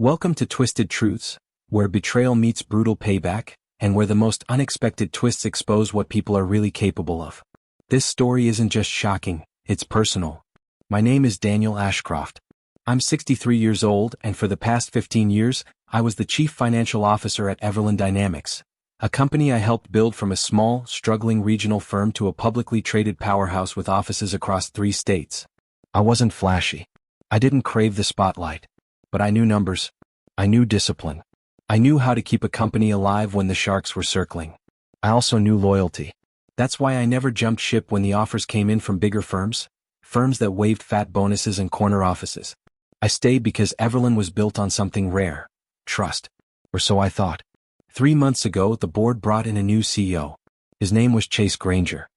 Welcome to Twisted Truths, where betrayal meets brutal payback, and where the most unexpected twists expose what people are really capable of. This story isn't just shocking, it's personal. My name is Daniel Ashcroft. I'm 63 years old, and for the past 15 years, I was the chief financial officer at Everland Dynamics, a company I helped build from a small, struggling regional firm to a publicly traded powerhouse with offices across 3 states. I wasn't flashy. I didn't crave the spotlight. But I knew numbers. I knew discipline. I knew how to keep a company alive when the sharks were circling. I also knew loyalty. That's why I never jumped ship when the offers came in from bigger firms that waived fat bonuses and corner offices. I stayed because Everland was built on something rare: trust. Or so I thought. 3 months ago, the board brought in a new CEO. His name was Chase Granger.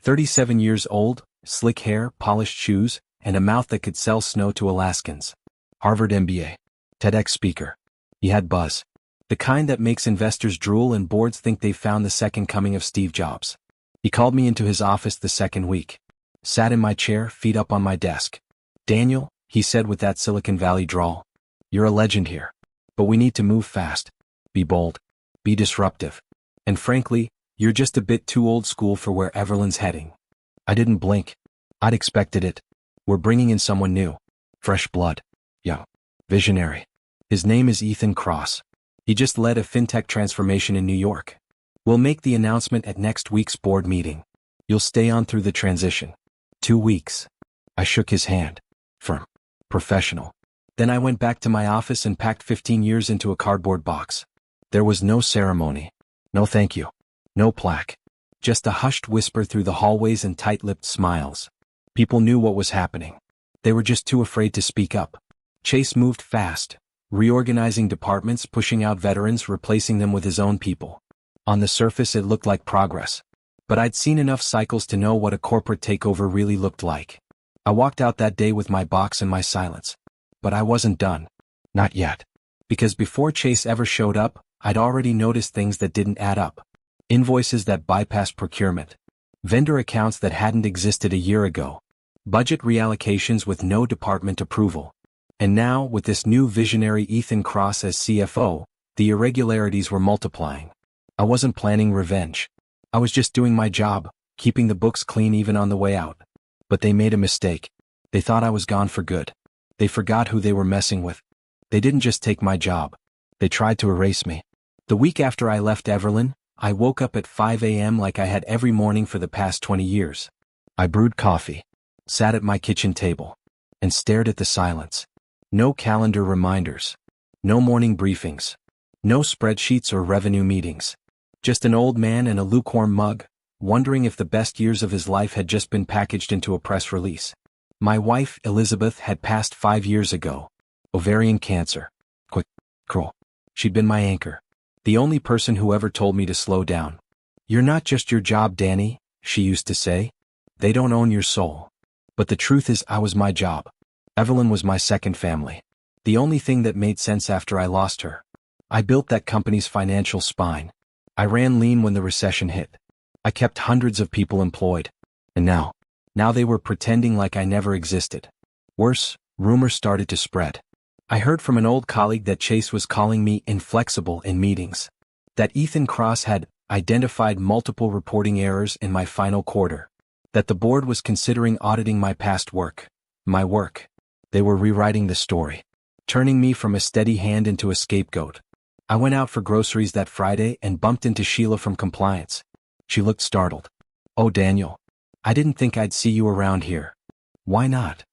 37 years old, slick hair, polished shoes, and a mouth that could sell snow to Alaskans. Harvard MBA. TEDx speaker. He had buzz. The kind that makes investors drool and boards think they've found the second coming of Steve Jobs. He called me into his office the second week. Sat in my chair, feet up on my desk. "Daniel," he said with that Silicon Valley drawl, "you're a legend here. But we need to move fast. Be bold. Be disruptive. And frankly, you're just a bit too old school for where Everland's heading." I didn't blink. I'd expected it. We're bringing in someone new. Fresh blood. Young. Visionary. His name is Ethan Kross. He just led a fintech transformation in New York. We'll make the announcement at next week's board meeting. You'll stay on through the transition. 2 weeks. I shook his hand. Firm. Professional. Then I went back to my office and packed 15 years into a cardboard box. There was no ceremony. No thank you. No plaque. Just a hushed whisper through the hallways and tight-lipped smiles. People knew what was happening. They were just too afraid to speak up. Chase moved fast, reorganizing departments, pushing out veterans, replacing them with his own people. On the surface it looked like progress. But I'd seen enough cycles to know what a corporate takeover really looked like. I walked out that day with my box and my silence. But I wasn't done. Not yet. Because before Chase ever showed up, I'd already noticed things that didn't add up. Invoices that bypassed procurement. Vendor accounts that hadn't existed a year ago. Budget reallocations with no department approval. And now, with this new visionary Ethan Kross as CFO, the irregularities were multiplying. I wasn't planning revenge. I was just doing my job, keeping the books clean even on the way out. But they made a mistake. They thought I was gone for good. They forgot who they were messing with. They didn't just take my job. They tried to erase me. The week after I left Everland, I woke up at 5 a.m. like I had every morning for the past 20 years. I brewed coffee, sat at my kitchen table, and stared at the silence. No calendar reminders. No morning briefings. No spreadsheets or revenue meetings. Just an old man and a lukewarm mug, wondering if the best years of his life had just been packaged into a press release. My wife, Elizabeth, had passed 5 years ago. Ovarian cancer. Quick, cruel. She'd been my anchor. The only person who ever told me to slow down. "You're not just your job, Danny," she used to say. "They don't own your soul." But the truth is, I was my job. Everland was my second family. The only thing that made sense after I lost her. I built that company's financial spine. I ran lean when the recession hit. I kept hundreds of people employed. And now they were pretending like I never existed. Worse, rumors started to spread. I heard from an old colleague that Chase was calling me inflexible in meetings. That Ethan Kross had identified multiple reporting errors in my final quarter. That the board was considering auditing my past work. My work. They were rewriting the story. Turning me from a steady hand into a scapegoat. I went out for groceries that Friday and bumped into Sheila from compliance. She looked startled. "Oh, Daniel. I didn't think I'd see you around here." "Why not?"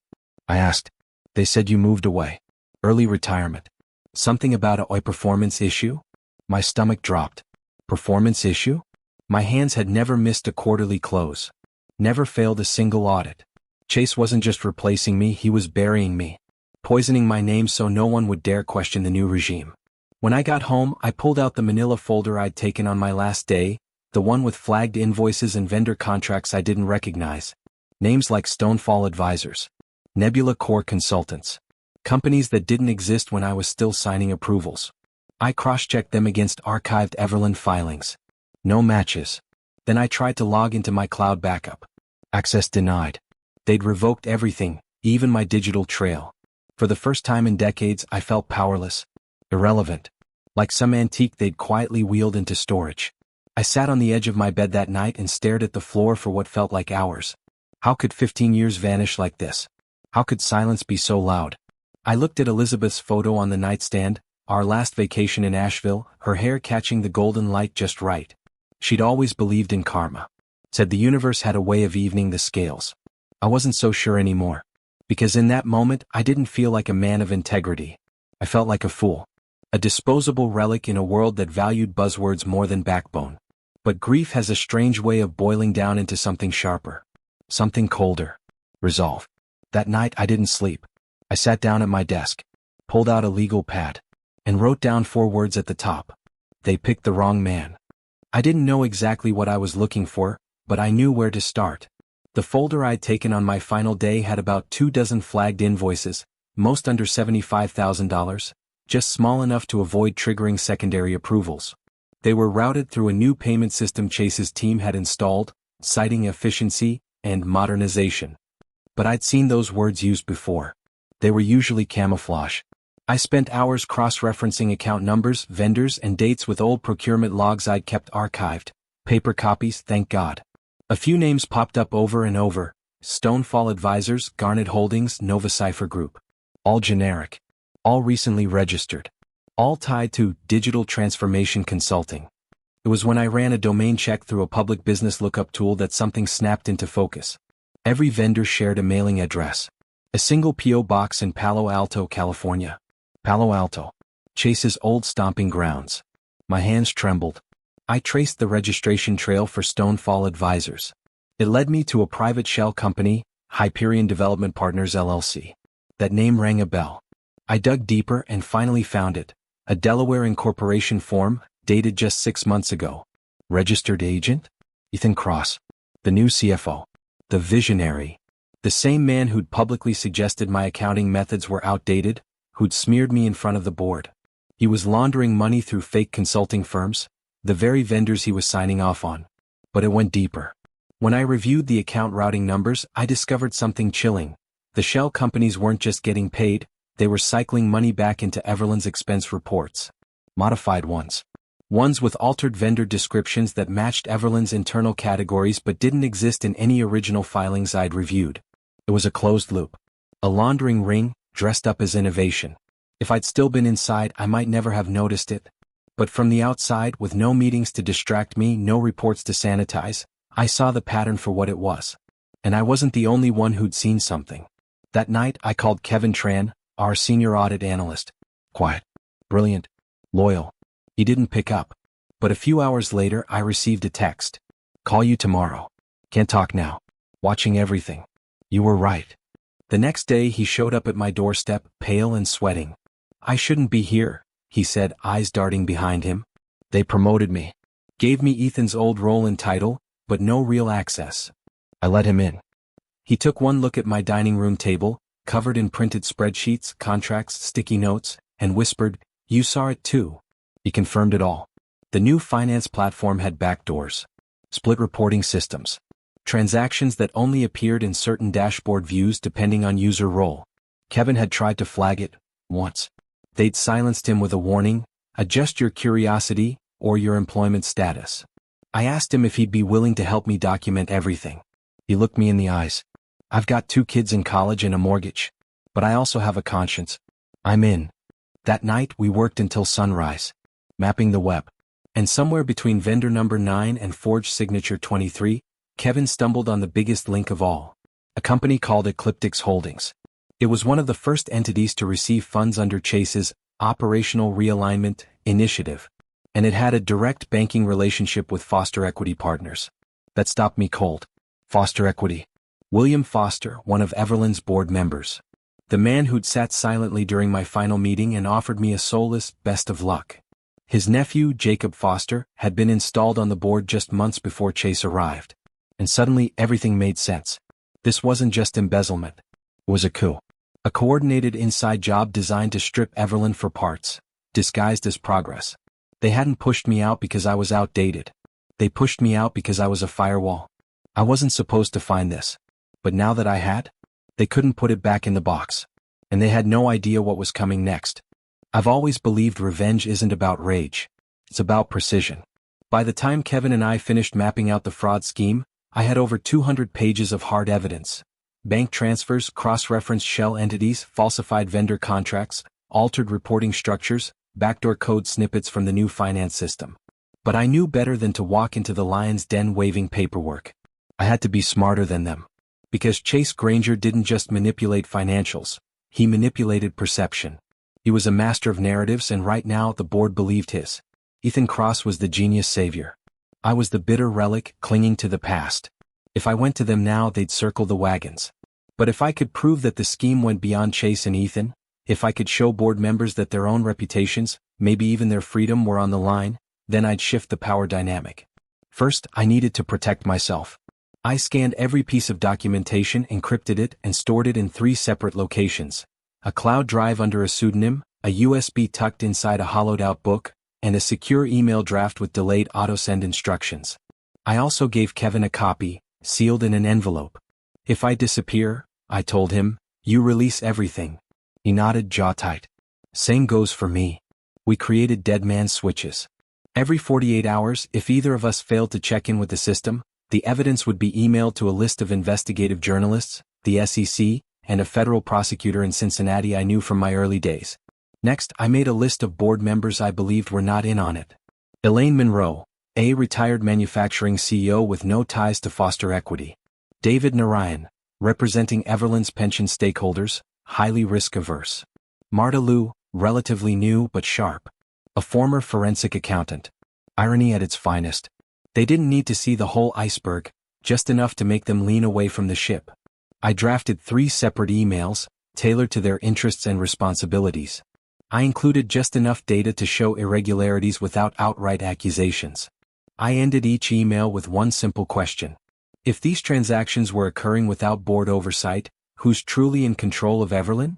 I asked. "They said you moved away. Early retirement." "Something about a performance issue?" My stomach dropped. Performance issue? My hands had never missed a quarterly close. Never failed a single audit. Chase wasn't just replacing me, he was burying me. Poisoning my name so no one would dare question the new regime. When I got home, I pulled out the manila folder I'd taken on my last day, the one with flagged invoices and vendor contracts I didn't recognize. Names like Stonefall Advisors. Nebula Core Consultants. Companies that didn't exist when I was still signing approvals. I cross-checked them against archived Everland filings. No matches. Then I tried to log into my cloud backup. Access denied. They'd revoked everything, even my digital trail. For the first time in decades, I felt powerless. Irrelevant. Like some antique they'd quietly wheeled into storage. I sat on the edge of my bed that night and stared at the floor for what felt like hours. How could 15 years vanish like this? How could silence be so loud? I looked at Elizabeth's photo on the nightstand, our last vacation in Asheville, her hair catching the golden light just right. She'd always believed in karma. Said the universe had a way of evening the scales. I wasn't so sure anymore. Because in that moment, I didn't feel like a man of integrity. I felt like a fool. A disposable relic in a world that valued buzzwords more than backbone. But grief has a strange way of boiling down into something sharper. Something colder. Resolve. That night I didn't sleep. I sat down at my desk, pulled out a legal pad, and wrote down 4 words at the top. They picked the wrong man. I didn't know exactly what I was looking for, but I knew where to start. The folder I'd taken on my final day had about 24 flagged invoices, most under $75,000, just small enough to avoid triggering secondary approvals. They were routed through a new payment system Chase's team had installed, citing efficiency and modernization. But I'd seen those words used before. They were usually camouflage. I spent hours cross-referencing account numbers, vendors, and dates with old procurement logs I'd kept archived. Paper copies, thank God. A few names popped up over and over: Stonefall Advisors, Garnet Holdings, Nova Cipher Group. All generic. All recently registered. All tied to digital transformation consulting. It was when I ran a domain check through a public business lookup tool that something snapped into focus. Every vendor shared a mailing address. A single P.O. box in Palo Alto, California. Palo Alto. Chase's old stomping grounds. My hands trembled. I traced the registration trail for Stonefall Advisors. It led me to a private shell company, Hyperion Development Partners LLC. That name rang a bell. I dug deeper and finally found it. A Delaware incorporation form, dated just 6 months ago. Registered agent? Ethan Cross. The new CFO. The visionary. The same man who'd publicly suggested my accounting methods were outdated, who'd smeared me in front of the board. He was laundering money through fake consulting firms, the very vendors he was signing off on. But it went deeper. When I reviewed the account routing numbers, I discovered something chilling. The shell companies weren't just getting paid, they were cycling money back into Everland's expense reports. Modified ones. Ones with altered vendor descriptions that matched Everland's internal categories but didn't exist in any original filings I'd reviewed. It was a closed loop. A laundering ring, dressed up as innovation. If I'd still been inside, I might never have noticed it. But from the outside, with no meetings to distract me, no reports to sanitize, I saw the pattern for what it was. And I wasn't the only one who'd seen something. That night, I called Kevin Tran, our senior audit analyst. Quiet. Brilliant. Loyal. He didn't pick up. But a few hours later, I received a text. Call you tomorrow. Can't talk now. Watching everything. You were right. The next day, he showed up at my doorstep, pale and sweating. I shouldn't be here, he said, eyes darting behind him. They promoted me. Gave me Ethan's old role and title, but no real access. I let him in. He took one look at my dining room table, covered in printed spreadsheets, contracts, sticky notes, and whispered, "You saw it too." He confirmed it all. The new finance platform had backdoors. Split reporting systems. Transactions that only appeared in certain dashboard views depending on user role. Kevin had tried to flag it, once. They'd silenced him with a warning, adjust your curiosity, or your employment status. I asked him if he'd be willing to help me document everything. He looked me in the eyes. I've got 2 kids in college and a mortgage. But I also have a conscience. I'm in. That night we worked until sunrise. Mapping the web. And somewhere between vendor number 9 and forged signature 23, Kevin stumbled on the biggest link of all. A company called Ecliptics Holdings. It was one of the first entities to receive funds under Chase's Operational Realignment Initiative. And it had a direct banking relationship with Foster Equity Partners. That stopped me cold. Foster Equity. William Foster, one of Everland's board members. The man who'd sat silently during my final meeting and offered me a soulless best of luck. His nephew, Jacob Foster, had been installed on the board just months before Chase arrived. And suddenly everything made sense. This wasn't just embezzlement. It was a coup. A coordinated inside job designed to strip Everland for parts, disguised as progress. They hadn't pushed me out because I was outdated. They pushed me out because I was a firewall. I wasn't supposed to find this. But now that I had, they couldn't put it back in the box. And they had no idea what was coming next. I've always believed revenge isn't about rage. It's about precision. By the time Kevin and I finished mapping out the fraud scheme, I had over 200 pages of hard evidence. Bank transfers, cross-referenced shell entities, falsified vendor contracts, altered reporting structures, backdoor code snippets from the new finance system. But I knew better than to walk into the lion's den waving paperwork. I had to be smarter than them. Because Chase Granger didn't just manipulate financials, he manipulated perception. He was a master of narratives, and right now the board believed his. Ethan Cross was the genius savior. I was the bitter relic clinging to the past. If I went to them now, they'd circle the wagons. But if I could prove that the scheme went beyond Chase and Ethan, if I could show board members that their own reputations, maybe even their freedom, were on the line, then I'd shift the power dynamic. First, I needed to protect myself. I scanned every piece of documentation, encrypted it, and stored it in 3 separate locations: a cloud drive under a pseudonym, a USB tucked inside a hollowed-out book, and a secure email draft with delayed auto-send instructions. I also gave Kevin a copy, sealed in an envelope. If I disappear, I told him, you release everything. He nodded, jaw tight. Same goes for me. We created dead man switches. Every 48 hours, if either of us failed to check in with the system, the evidence would be emailed to a list of investigative journalists, the SEC, and a federal prosecutor in Cincinnati I knew from my early days. Next, I made a list of board members I believed were not in on it. Elaine Monroe, a retired manufacturing CEO with no ties to foster equity. David Narayan, representing Everland's pension stakeholders, highly risk-averse. Marta Liu, relatively new but sharp. A former forensic accountant. Irony at its finest. They didn't need to see the whole iceberg, just enough to make them lean away from the ship. I drafted 3 separate emails, tailored to their interests and responsibilities. I included just enough data to show irregularities without outright accusations. I ended each email with one simple question. If these transactions were occurring without board oversight, who's truly in control of Everland?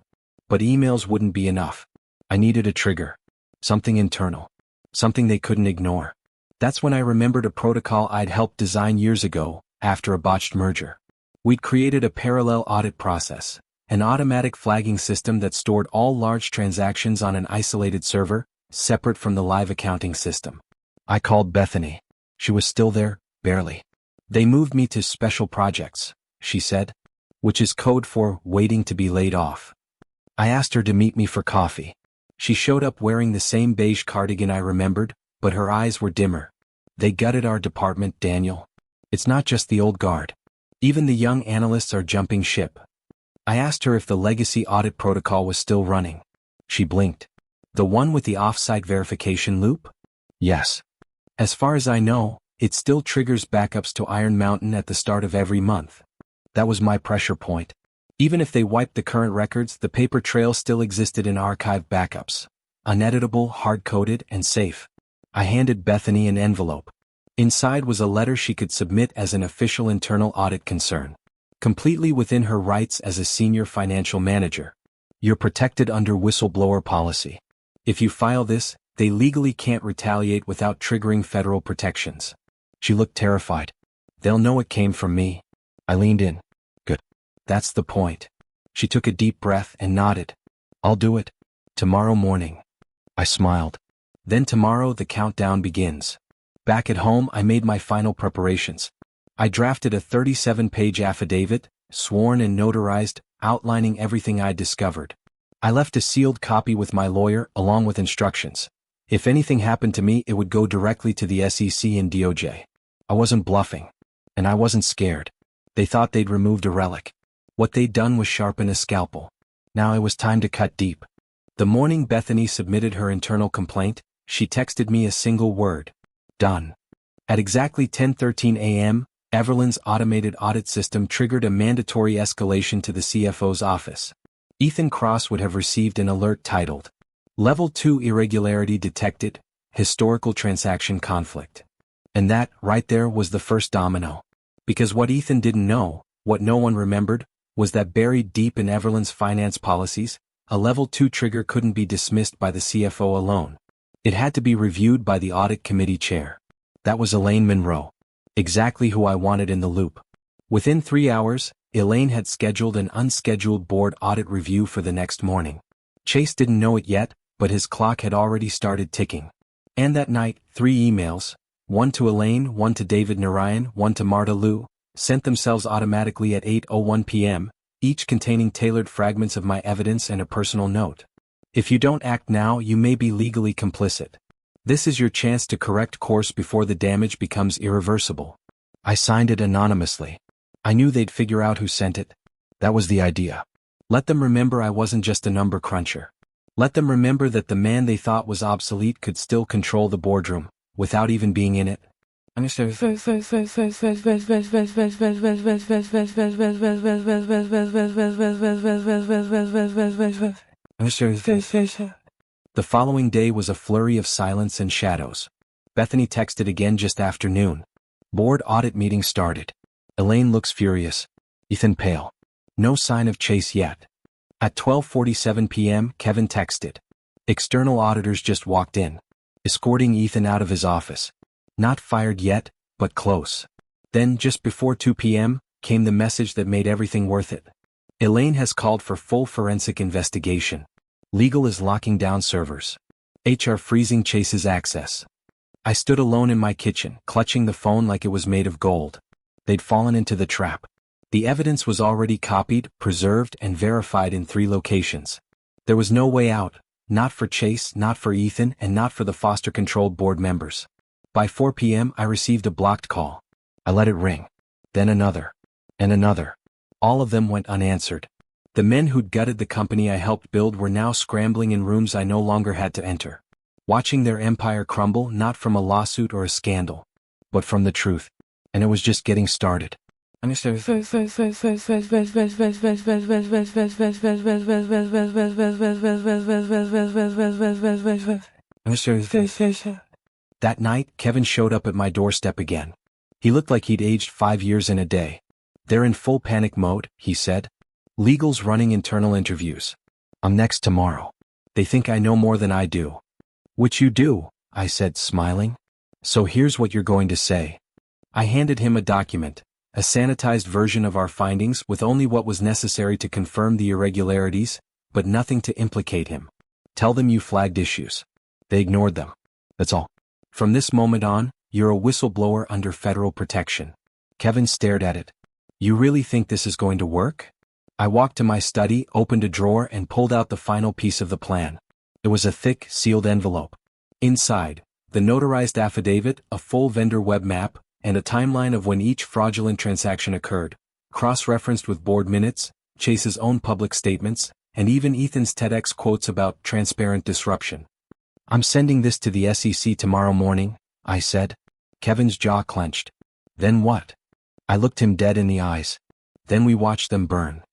But emails wouldn't be enough. I needed a trigger. Something internal. Something they couldn't ignore. That's when I remembered a protocol I'd helped design years ago, after a botched merger. We'd created a parallel audit process, an automatic flagging system that stored all large transactions on an isolated server, separate from the live accounting system. I called Bethany. She was still there, barely. They moved me to special projects, she said, which is code for waiting to be laid off. I asked her to meet me for coffee. She showed up wearing the same beige cardigan I remembered, but her eyes were dimmer. They gutted our department, Daniel. It's not just the old guard. Even the young analysts are jumping ship. I asked her if the legacy audit protocol was still running. She blinked. The one with the off-site verification loop? Yes. As far as I know, it still triggers backups to Iron Mountain at the start of every month. That was my pressure point. Even if they wiped the current records, the paper trail still existed in archived backups. Uneditable, hard-coded, and safe. I handed Bethany an envelope. Inside was a letter she could submit as an official internal audit concern. Completely within her rights as a senior financial manager. You're protected under whistleblower policy. If you file this, they legally can't retaliate without triggering federal protections. She looked terrified. They'll know it came from me. I leaned in. Good. That's the point. She took a deep breath and nodded. I'll do it. Tomorrow morning. I smiled. Then tomorrow the countdown begins. Back at home, I made my final preparations. I drafted a 37-page affidavit, sworn and notarized, outlining everything I'd discovered. I left a sealed copy with my lawyer, along with instructions. If anything happened to me, it would go directly to the SEC and DOJ. I wasn't bluffing. And I wasn't scared. They thought they'd removed a relic. What they'd done was sharpen a scalpel. Now it was time to cut deep. The morning Bethany submitted her internal complaint, she texted me a single word. Done. At exactly 10:13 a.m., Everland's automated audit system triggered a mandatory escalation to the CFO's office. Ethan Cross would have received an alert titled, Level 2 Irregularity Detected, Historical Transaction Conflict. And that, right there, was the first domino. Because what Ethan didn't know, what no one remembered, was that buried deep in Everland's finance policies, a Level 2 trigger couldn't be dismissed by the CFO alone. It had to be reviewed by the audit committee chair. That was Elaine Monroe. Exactly who I wanted in the loop. Within 3 hours, Elaine had scheduled an unscheduled board audit review for the next morning. Chase didn't know it yet, but his clock had already started ticking. And that night, 3 emails, one to Elaine, one to David Narayan, one to Marta Liu, sent themselves automatically at 8:01 p.m., each containing tailored fragments of my evidence and a personal note. If you don't act now, you may be legally complicit. This is your chance to correct course before the damage becomes irreversible. I signed it anonymously. I knew they'd figure out who sent it. That was the idea. Let them remember I wasn't just a number cruncher. Let them remember that the man they thought was obsolete could still control the boardroom, without even being in it. The following day was a flurry of silence and shadows. Bethany texted again just after noon. Board audit meeting started. Elaine looks furious. Ethan pale. No sign of Chase yet. At 12:47 p.m., Kevin texted. External auditors just walked in, escorting Ethan out of his office. Not fired yet, but close. Then, just before 2 p.m., came the message that made everything worth it. Elaine has called for full forensic investigation. Legal is locking down servers. HR freezing Chase's access. I stood alone in my kitchen, clutching the phone like it was made of gold. They'd fallen into the trap. The evidence was already copied, preserved, and verified in 3 locations. There was no way out, not for Chase, not for Ethan, and not for the foster-controlled board members. By 4 p.m. I received a blocked call. I let it ring. Then another. And another. All of them went unanswered. The men who'd gutted the company I helped build were now scrambling in rooms I no longer had to enter. Watching their empire crumble not from a lawsuit or a scandal, but from the truth. And it was just getting started. That night, Kevin showed up at my doorstep again. He looked like he'd aged 5 years in a day. They're in full panic mode, he said. Legal's running internal interviews. I'm next tomorrow. They think I know more than I do. Which you do, I said, smiling. So here's what you're going to say. I handed him a document, a sanitized version of our findings with only what was necessary to confirm the irregularities, but nothing to implicate him. Tell them you flagged issues. They ignored them. That's all. From this moment on, you're a whistleblower under federal protection. Kevin stared at it. You really think this is going to work? I walked to my study, opened a drawer, and pulled out the final piece of the plan. It was a thick, sealed envelope. Inside, the notarized affidavit, a full vendor web map, and a timeline of when each fraudulent transaction occurred, cross-referenced with board minutes, Chase's own public statements, and even Ethan's TEDx quotes about transparent disruption. I'm sending this to the SEC tomorrow morning, I said. Kevin's jaw clenched. Then what? I looked him dead in the eyes. Then we watched them burn.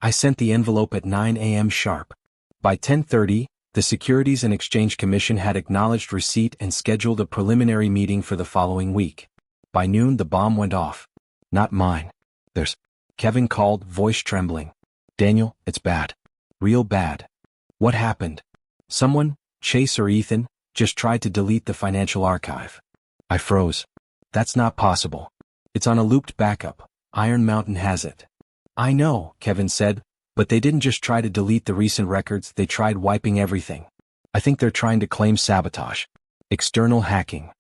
I sent the envelope at 9 a.m. sharp. By 10:30, the Securities and Exchange Commission had acknowledged receipt and scheduled a preliminary meeting for the following week. By noon, the bomb went off. Not mine. Kevin called, voice trembling. Daniel, it's bad. Real bad. What happened? Someone, Chase or Ethan, just tried to delete the financial archive. I froze. That's not possible. It's on a looped backup. Iron Mountain has it. I know, Kevin said, but they didn't just try to delete the recent records, they tried wiping everything. I think they're trying to claim sabotage. External hacking.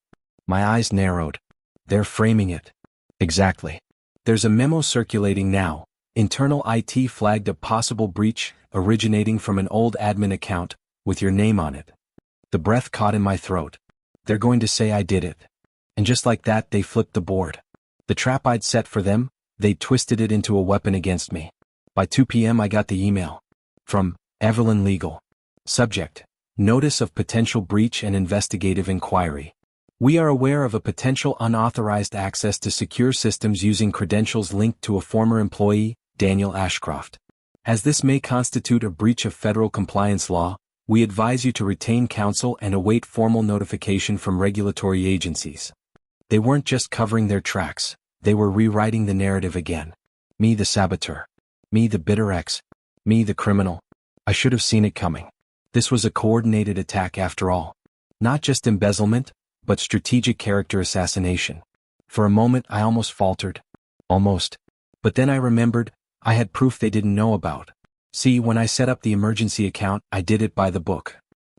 My eyes narrowed. They're framing it. Exactly. There's a memo circulating now. Internal IT flagged a possible breach originating from an old admin account, with your name on it. The breath caught in my throat. They're going to say I did it. And just like that, they flipped the board. The trap I'd set for them, they twisted it into a weapon against me. By 2 p.m. I got the email. From Evelyn Legal. Subject: Notice of potential breach and investigative inquiry. We are aware of a potential unauthorized access to secure systems using credentials linked to a former employee, Daniel Ashcroft. As this may constitute a breach of federal compliance law, we advise you to retain counsel and await formal notification from regulatory agencies. They weren't just covering their tracks, they were rewriting the narrative again. Me the saboteur. Me the bitter ex. Me the criminal. I should have seen it coming. This was a coordinated attack after all. Not just embezzlement, but strategic character assassination. For a moment I almost faltered. Almost. But then I remembered, I had proof they didn't know about. See, when I set up the emergency account, I did it by the book.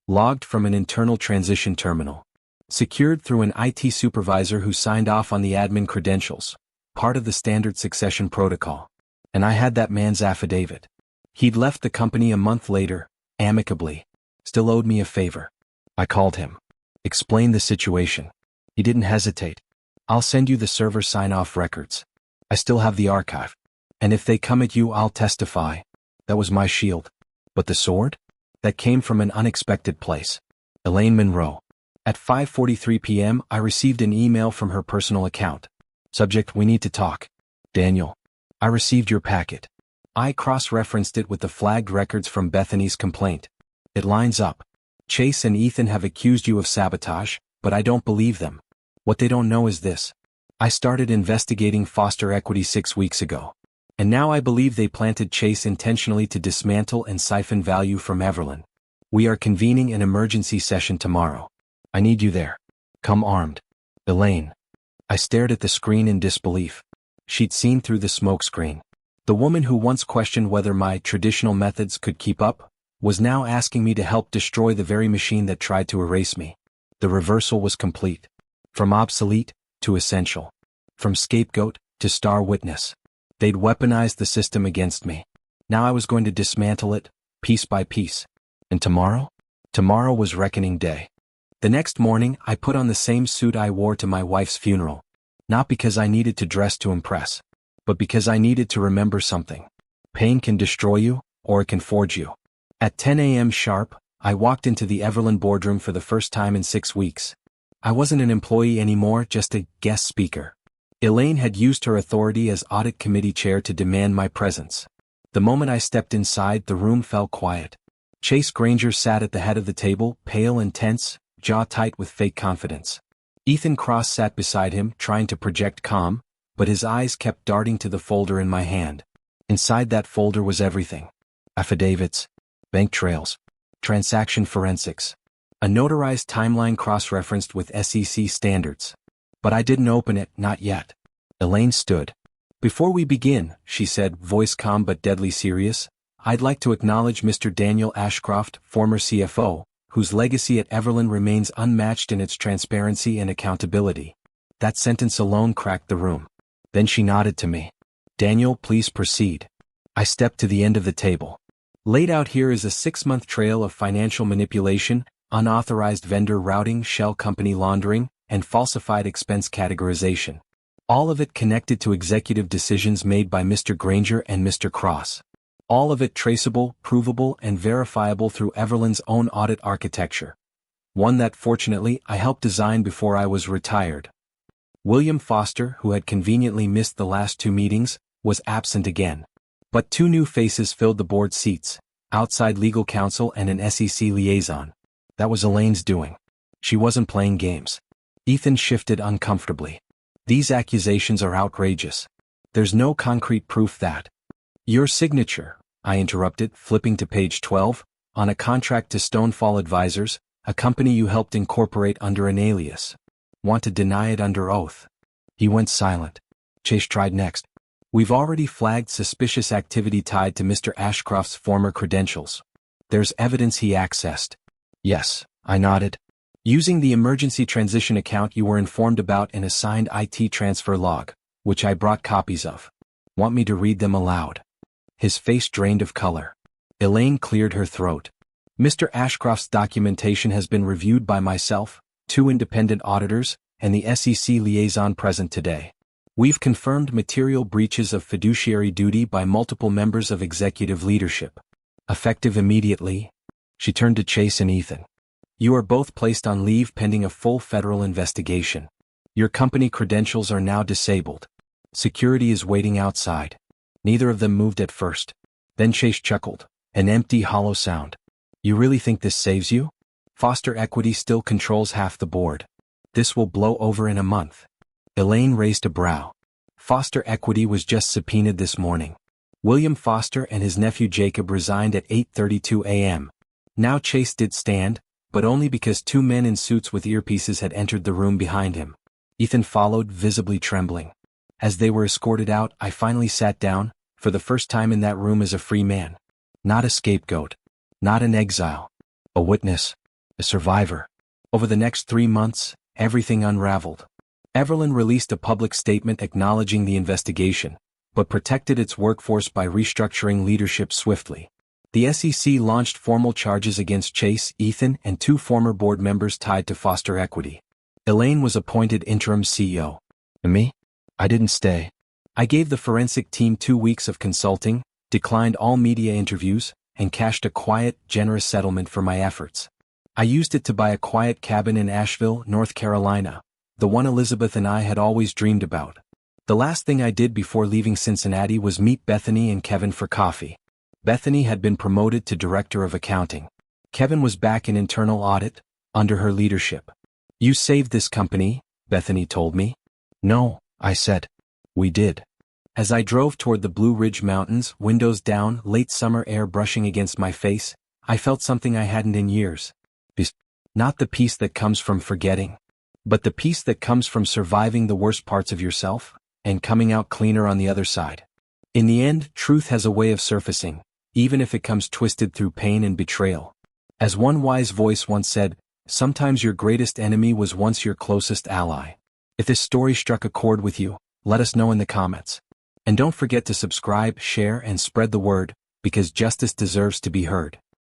Logged from an internal transition terminal. Secured through an IT supervisor who signed off on the admin credentials, part of the standard succession protocol. And I had that man's affidavit. He'd left the company a month later, amicably. Still owed me a favor. I called him. Explained the situation. He didn't hesitate. I'll send you the server sign-off records. I still have the archive. And if they come at you, I'll testify. That was my shield. But the sword? That came from an unexpected place. Elaine Monroe. At 5:43 p.m., I received an email from her personal account. Subject: we need to talk. Daniel. I received your packet. I cross-referenced it with the flagged records from Bethany's complaint. It lines up. Chase and Ethan have accused you of sabotage, but I don't believe them. What they don't know is this. I started investigating Foster Equity 6 weeks ago. And now I believe they planted Chase intentionally to dismantle and siphon value from Everlyn. We are convening an emergency session tomorrow. I need you there. Come armed. Elaine. I stared at the screen in disbelief. She'd seen through the smokescreen. The woman who once questioned whether my traditional methods could keep up was now asking me to help destroy the very machine that tried to erase me. The reversal was complete. From obsolete to essential. From scapegoat to star witness. They'd weaponized the system against me. Now I was going to dismantle it, piece by piece. And tomorrow? Tomorrow was reckoning day. The next morning, I put on the same suit I wore to my wife's funeral. Not because I needed to dress to impress, but because I needed to remember something. Pain can destroy you, or it can forge you. At 10 a.m. sharp, I walked into the Everlyn boardroom for the first time in 6 weeks. I wasn't an employee anymore, just a guest speaker. Elaine had used her authority as audit committee chair to demand my presence. The moment I stepped inside, the room fell quiet. Chase Granger sat at the head of the table, pale and tense, jaw tight with fake confidence. Ethan Cross sat beside him, trying to project calm, but his eyes kept darting to the folder in my hand. Inside that folder was everything. Affidavits, bank trails, transaction forensics, a notarized timeline cross-referenced with SEC standards. But I didn't open it, not yet. Elaine stood. Before we begin, she said, voice calm but deadly serious, I'd like to acknowledge Mr. Daniel Ashcroft, former CFO, whose legacy at Everlyn remains unmatched in its transparency and accountability. That sentence alone cracked the room. Then she nodded to me. Daniel, please proceed. I stepped to the end of the table. Laid out here is a 6-month trail of financial manipulation, unauthorized vendor routing, shell company laundering, and falsified expense categorization. All of it connected to executive decisions made by Mr. Granger and Mr. Cross. All of it traceable, provable, and verifiable through Everlyn's own audit architecture. One that fortunately I helped design before I was retired. William Foster, who had conveniently missed the last 2 meetings, was absent again. But 2 new faces filled the board seats, outside legal counsel and an SEC liaison. That was Elaine's doing. She wasn't playing games. Ethan shifted uncomfortably. These accusations are outrageous. There's no concrete proof that. Your signature, I interrupted, flipping to page 12, on a contract to Stonefall Advisors, a company you helped incorporate under an alias. Want to deny it under oath. He went silent. Chase tried next. We've already flagged suspicious activity tied to Mr. Ashcroft's former credentials. There's evidence he accessed. Yes, I nodded. Using the emergency transition account you were informed about in a signed IT transfer log, which I brought copies of. Want me to read them aloud? His face drained of color. Elaine cleared her throat. Mr. Ashcroft's documentation has been reviewed by myself, 2 independent auditors, and the SEC liaison present today. We've confirmed material breaches of fiduciary duty by multiple members of executive leadership. Effective immediately. She turned to Chase and Ethan. You are both placed on leave pending a full federal investigation. Your company credentials are now disabled. Security is waiting outside. Neither of them moved at first. Then Chase chuckled, an empty, hollow sound. You really think this saves you? Foster Equity still controls half the board. This will blow over in a month. Elaine raised a brow. Foster Equity was just subpoenaed this morning. William Foster and his nephew Jacob resigned at 8:32 a.m. Now Chase did stand, but only because 2 men in suits with earpieces had entered the room behind him. Ethan followed, visibly trembling. As they were escorted out, I finally sat down, for the first time in that room as a free man. Not a scapegoat. Not an exile. A witness. a survivor. Over the next 3 months, everything unraveled. Everland released a public statement acknowledging the investigation, but protected its workforce by restructuring leadership swiftly. The SEC launched formal charges against Chase, Ethan, and 2 former board members tied to Foster Equity. Elaine was appointed interim CEO. And me? I didn't stay. I gave the forensic team 2 weeks of consulting, declined all media interviews, and cashed a quiet, generous settlement for my efforts. I used it to buy a quiet cabin in Asheville, North Carolina, the one Elizabeth and I had always dreamed about. The last thing I did before leaving Cincinnati was meet Bethany and Kevin for coffee. Bethany had been promoted to director of accounting. Kevin was back in internal audit, under her leadership. "You saved this company," Bethany told me. "No," I said. "We did." As I drove toward the Blue Ridge Mountains, windows down, late summer air brushing against my face, I felt something I hadn't in years. Not the peace that comes from forgetting, but the peace that comes from surviving the worst parts of yourself, and coming out cleaner on the other side. In the end, truth has a way of surfacing, even if it comes twisted through pain and betrayal. As one wise voice once said, sometimes your greatest enemy was once your closest ally. If this story struck a chord with you, let us know in the comments. And don't forget to subscribe, share, and spread the word, because justice deserves to be heard.